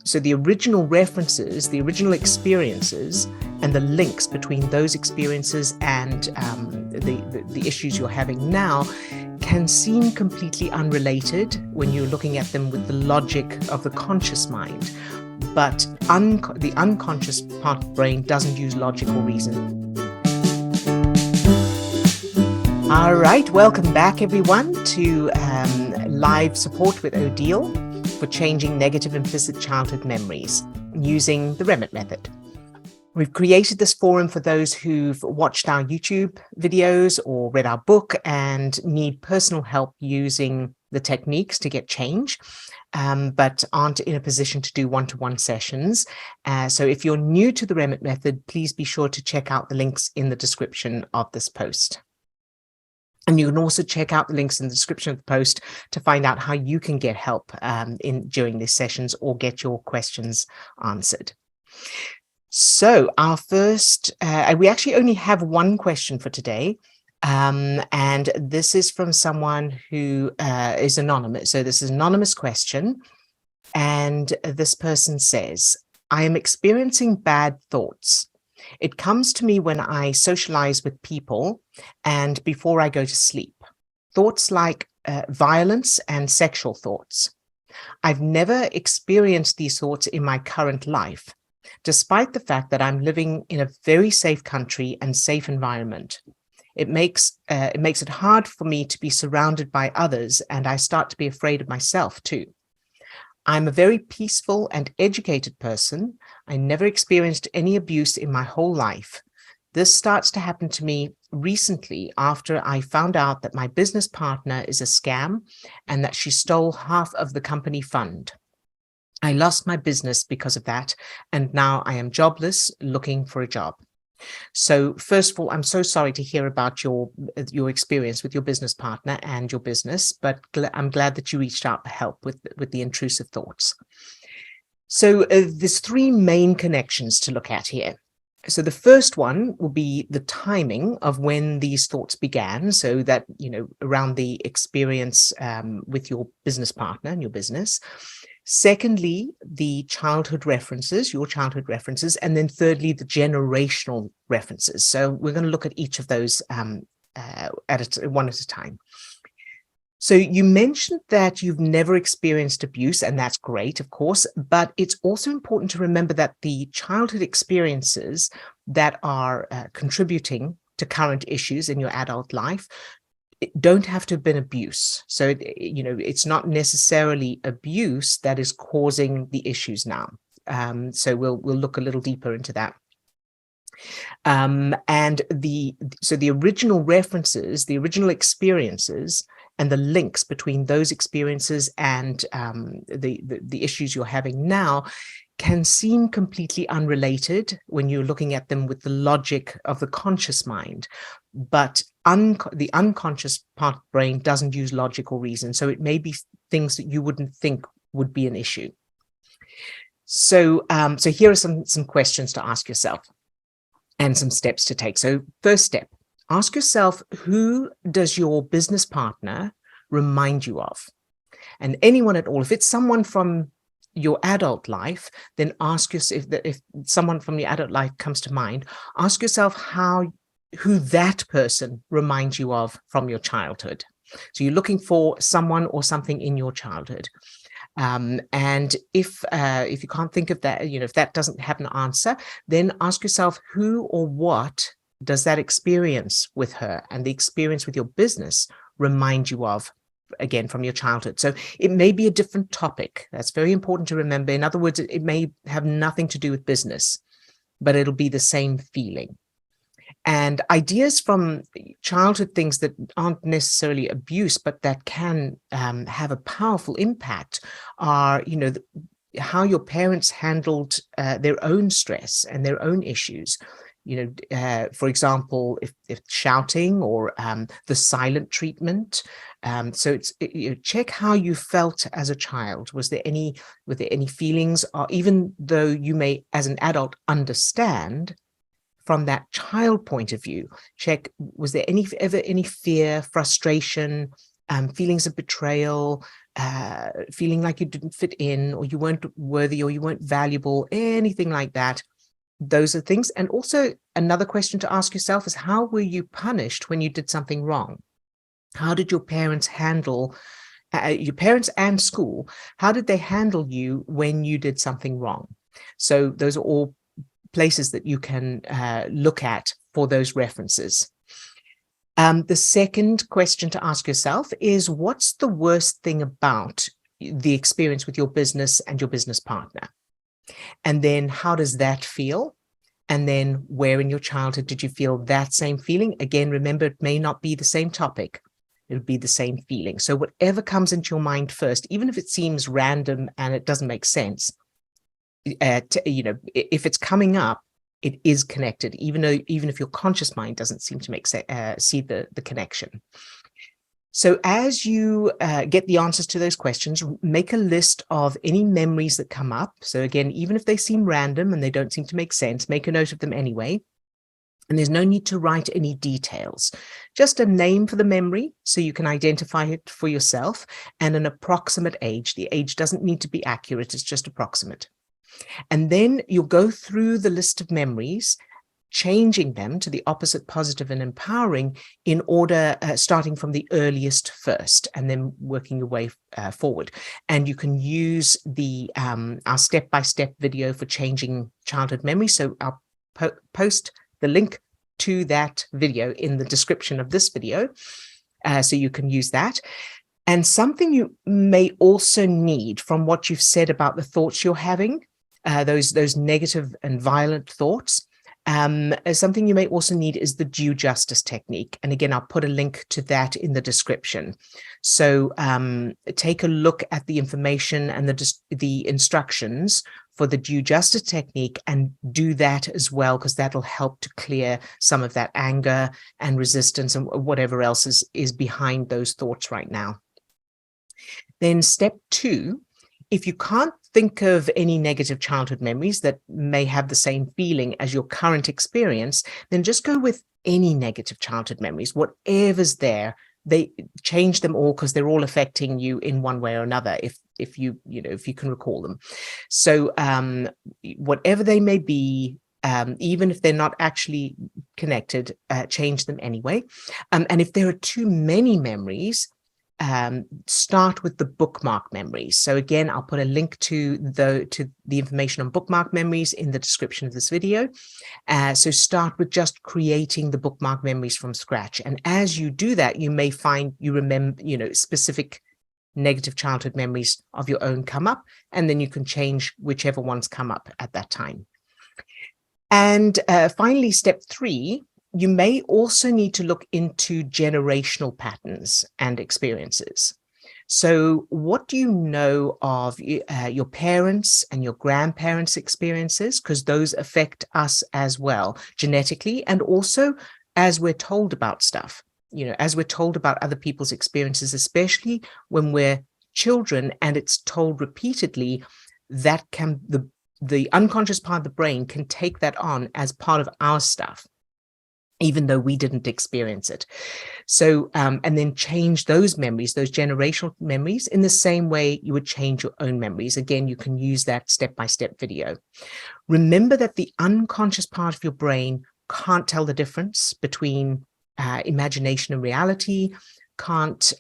So the original references, the original experiences, and the links between those experiences and the issues you're having now can seem completely unrelated when you're looking at them with the logic of the conscious mind. But the unconscious part of the brain doesn't use logic or reason. All right, welcome back, everyone, to live support with Odille for changing negative implicit childhood memories using the Remmert Method. We've created this forum for those who've watched our YouTube videos or read our book and need personal help using the techniques to get change, but aren't in a position to do one-to-one sessions. So if you're new to the Remmert Method, please be sure to check out the links in the description of this post. And you can also check out the links in the description of the post to find out how you can get help during these sessions or get your questions answered. So our first, we actually only have one question for today, and this is from someone who is anonymous. So this is an anonymous question, and this person says, I am experiencing bad thoughts. It comes to me when I socialize with people and before I go to sleep. Thoughts like violence and sexual thoughts. I've never experienced these thoughts in my current life, despite the fact that I'm living in a very safe country and safe environment. It makes it hard for me to be surrounded by others, and I start to be afraid of myself too. I'm a very peaceful and educated person. I never experienced any abuse in my whole life. This starts to happen to me recently after I found out that my business partner is a scam and that she stole half of the company fund. I lost my business because of that, and now I am jobless, looking for a job. So first of all, I'm so sorry to hear about your experience with your business partner and your business, but I'm glad that you reached out for help with the intrusive thoughts. So there's three main connections to look at here. So the first one will be the timing of when these thoughts began, so that, around the experience with your business partner and your business. Secondly, the childhood references, your childhood references, and then thirdly, the generational references. So we're going to look at each of those one at a time. So you mentioned that you've never experienced abuse, and that's great, of course, but it's also important to remember that the childhood experiences that are contributing to current issues in your adult life don't have to have been abuse. So, it's not necessarily abuse that is causing the issues now. So we'll look a little deeper into that. And the original references, the original experiences, and the links between those experiences and the issues you're having now can seem completely unrelated when you're looking at them with the logic of the conscious mind. But the unconscious part of the brain doesn't use logic or reason. So it may be things that you wouldn't think would be an issue. So here are some questions to ask yourself and some steps to take. So first step, ask yourself, who does your business partner remind you of? And anyone at all. If it's someone from your adult life, then ask yourself, if someone from your adult life comes to mind, ask yourself who that person reminds you of from your childhood. So you're looking for someone or something in your childhood. And if you can't think of that, if that doesn't have an answer, then ask yourself, who or what does that experience with her and the experience with your business remind you of, again, from your childhood? So it may be a different topic. That's very important to remember. In other words, it may have nothing to do with business, but it'll be the same feeling. And ideas from childhood, things that aren't necessarily abuse, but that can have a powerful impact, are, how your parents handled their own stress and their own issues. For example, if shouting or the silent treatment. So check how you felt as a child. were there any feelings, or even though you may, as an adult, understand, from that child point of view, check, was there ever any fear, frustration, feelings of betrayal, feeling like you didn't fit in, or you weren't worthy, or you weren't valuable, anything like that. Those are things. And also another question to ask yourself is, how were you punished when you did something wrong? How did your parents handle, your parents and school, how did they handle you when you did something wrong? So those are all places that you can look at for those references. The second question to ask yourself is, what's the worst thing about the experience with your business and your business partner? And then how does that feel? And then where in your childhood did you feel that same feeling? Again, remember, it may not be the same topic. It would be the same feeling. So whatever comes into your mind first, even if it seems random and it doesn't make sense, if it's coming up, it is connected, even if your conscious mind doesn't seem to see the connection. So as you get the answers to those questions, make a list of any memories that come up. So again, even if they seem random and they don't seem to make sense, make a note of them anyway. And there's no need to write any details, just a name for the memory so you can identify it for yourself, and an approximate age. The age doesn't need to be accurate, it's just approximate. And then you'll go through the list of memories, changing them to the opposite, positive and empowering, in order, starting from the earliest first, and then working your way forward. And you can use our step-by-step video for changing childhood memory. So I'll post the link to that video in the description of this video, so you can use that. And something you may also need, from what you've said about the thoughts you're having, those negative and violent thoughts, something you may also need is the due justice technique. And again, I'll put a link to that in the description. So take a look at the information and the instructions for the due justice technique, and do that as well, because that'll help to clear some of that anger and resistance and whatever else is behind those thoughts right now. Then step 2, if you can't think of any negative childhood memories that may have the same feeling as your current experience, then just go with any negative childhood memories, whatever's there. They change them all, because they're all affecting you in one way or another, if you can recall them. So whatever they may be, even if they're not actually connected, change them anyway. And if there are too many memories, start with the bookmark memories. So again, I'll put a link to the information on bookmark memories in the description of this video. So start with just creating the bookmark memories from scratch. And as you do that, you may find you remember, specific negative childhood memories of your own come up, and then you can change whichever ones come up at that time. And finally, step 3, you may also need to look into generational patterns and experiences. So what do you know of your parents and your grandparents' experiences? Because those affect us as well, genetically, and also as we're told about stuff, as we're told about other people's experiences, especially when we're children and it's told repeatedly, that can, the unconscious part of the brain can take that on as part of our stuff, even though we didn't experience it. So, and then change those memories, those generational memories, in the same way you would change your own memories. Again, you can use that step-by-step video. Remember that the unconscious part of your brain can't tell the difference between imagination and reality, can't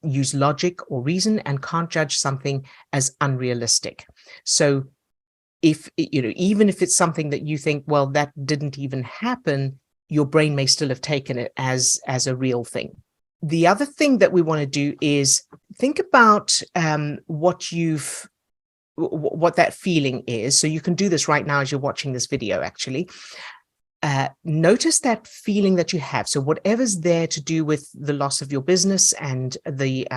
use logic or reason, and can't judge something as unrealistic. So if, even if it's something that you think, well, that didn't even happen, your brain may still have taken it as a real thing. The other thing that we want to do is think about what that feeling is. So you can do this right now as you're watching this video, actually. Notice that feeling that you have. So whatever's there to do with the loss of your business and the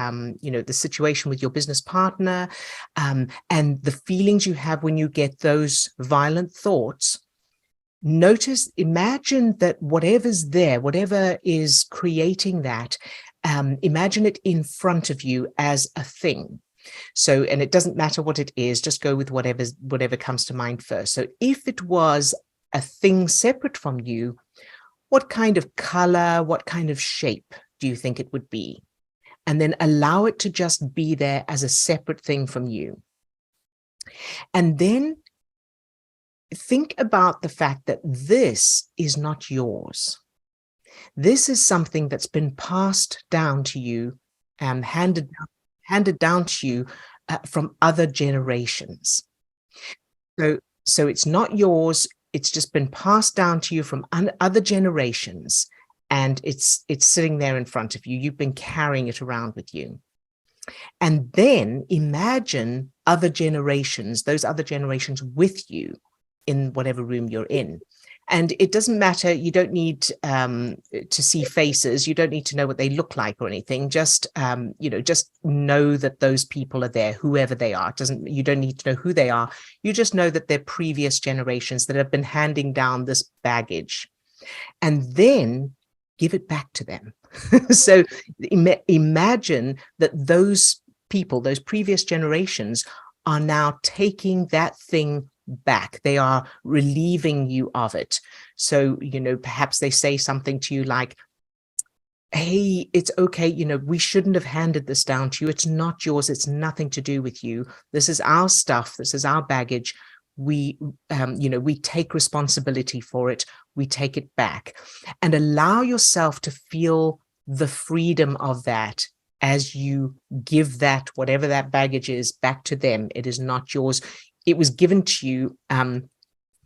situation with your business partner, and the feelings you have when you get those violent thoughts. Imagine that whatever's there, whatever is creating that, imagine it in front of you as a thing. So, and it doesn't matter what it is, just go with whatever comes to mind first. So if it was a thing separate from you, what kind of color, what kind of shape do you think it would be? and then allow it to just be there as a separate thing from you. And then think about the fact that this is not yours. This is something that's been passed down to you and handed down to you from other generations. So it's not yours. It's just been passed down to you from other generations, and it's sitting there in front of you. You've been carrying it around with you. And then imagine other generations, those other generations with you in whatever room you're in. And it doesn't matter. You don't need to see faces. You don't need to know what they look like or anything. Just, just know that those people are there, whoever they are. You don't need to know who they are. You just know that they're previous generations that have been handing down this baggage. And then give it back to them. So imagine that those people, those previous generations, are now taking that thing back. They are relieving you of it. So, perhaps they say something to you like, hey, it's okay. We shouldn't have handed this down to you. It's not yours. It's nothing to do with you. This is our stuff. This is our baggage. We take responsibility for it. We take it back, and allow yourself to feel the freedom of that as you give that, whatever that baggage is, back to them. It is not yours. It was given to you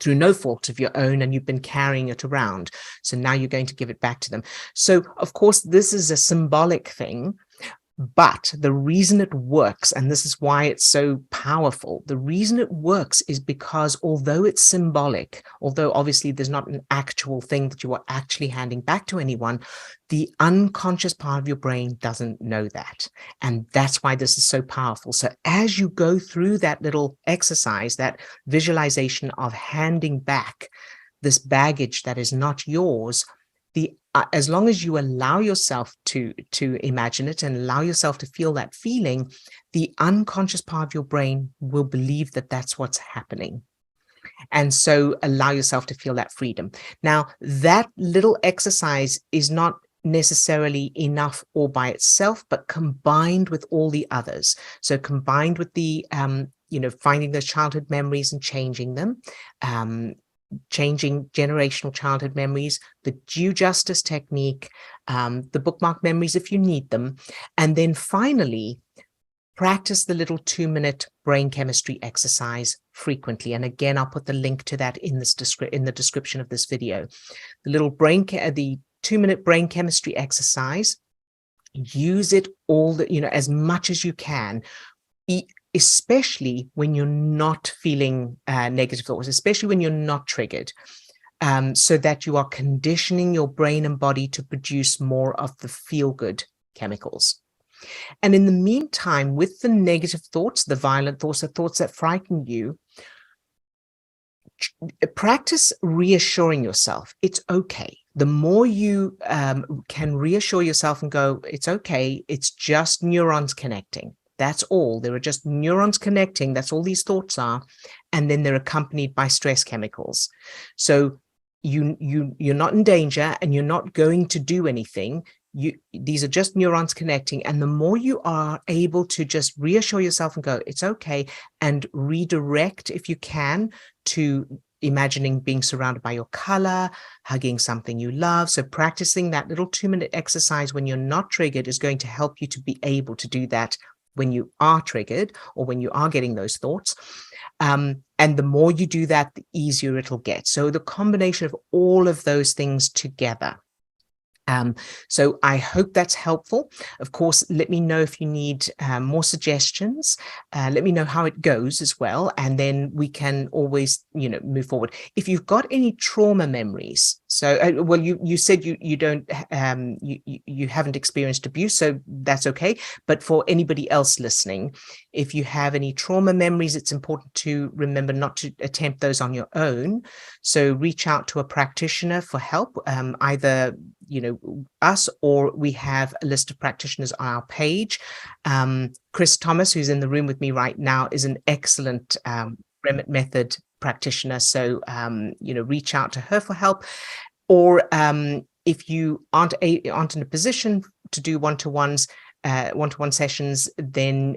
through no fault of your own, and you've been carrying it around. So now you're going to give it back to them. So, of course, this is a symbolic thing, but the reason it works, and this is why it's so powerful, the reason it works is because although it's symbolic, although obviously there's not an actual thing that you are actually handing back to anyone, the unconscious part of your brain doesn't know that. And that's why this is so powerful. So as you go through that little exercise, that visualization of handing back this baggage that is not yours, as long as you allow yourself to imagine it and allow yourself to feel that feeling, the unconscious part of your brain will believe that that's what's happening. And so allow yourself to feel that freedom. Now, that little exercise is not necessarily enough all by itself, but combined with all the others. So combined with the, finding those childhood memories and changing them, changing generational childhood memories, the due justice technique, the bookmark memories if you need them, and then finally practice the little 2-minute brain chemistry exercise frequently. And again, I'll put the link to that in the description of this video. The little the 2-minute brain chemistry exercise. Use it as much as you can. Especially when you're not feeling negative thoughts, especially when you're not triggered, so that you are conditioning your brain and body to produce more of the feel-good chemicals. And in the meantime, with the negative thoughts, the violent thoughts, the thoughts that frighten you, practice reassuring yourself it's okay. The more you can reassure yourself and go, it's okay, it's just neurons connecting. That's all. There are just neurons connecting. That's all these thoughts are. And then they're accompanied by stress chemicals. So you're not in danger and you're not going to do anything. These are just neurons connecting. And the more you are able to just reassure yourself and go, it's okay, and redirect, if you can, to imagining being surrounded by your color, hugging something you love. So practicing that little 2-minute exercise when you're not triggered is going to help you to be able to do that when you are triggered or when you are getting those thoughts. And the more you do that, the easier it'll get. So the combination of all of those things together. So I hope that's helpful. Of course, let me know if you need more suggestions. Let me know how it goes as well. And then we can always, move forward. If you've got any trauma memories, so, well, you said you don't, you haven't experienced abuse, so that's okay. But for anybody else listening, if you have any trauma memories, it's important to remember not to attempt those on your own. So reach out to a practitioner for help, either us, or we have a list of practitioners on our page. Chris Thomas, who's in the room with me right now, is an excellent Remmert Method practitioner. So, reach out to her for help. Or if you aren't in a position to do one-to-ones, one-to-one sessions, then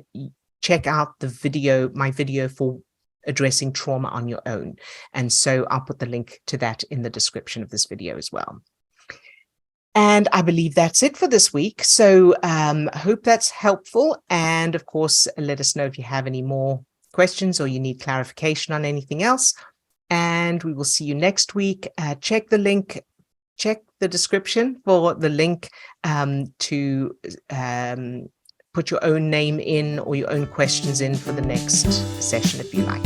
check out my video for addressing trauma on your own. And so I'll put the link to that in the description of this video as well. And I believe that's it for this week. So I hope that's helpful. And of course, let us know if you have any more questions or you need clarification on anything else. And we will see you next week. Check the link, check the description for the link to put your own name in or your own questions in for the next session if you like.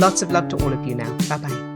Lots of love to all of you now. Bye-bye.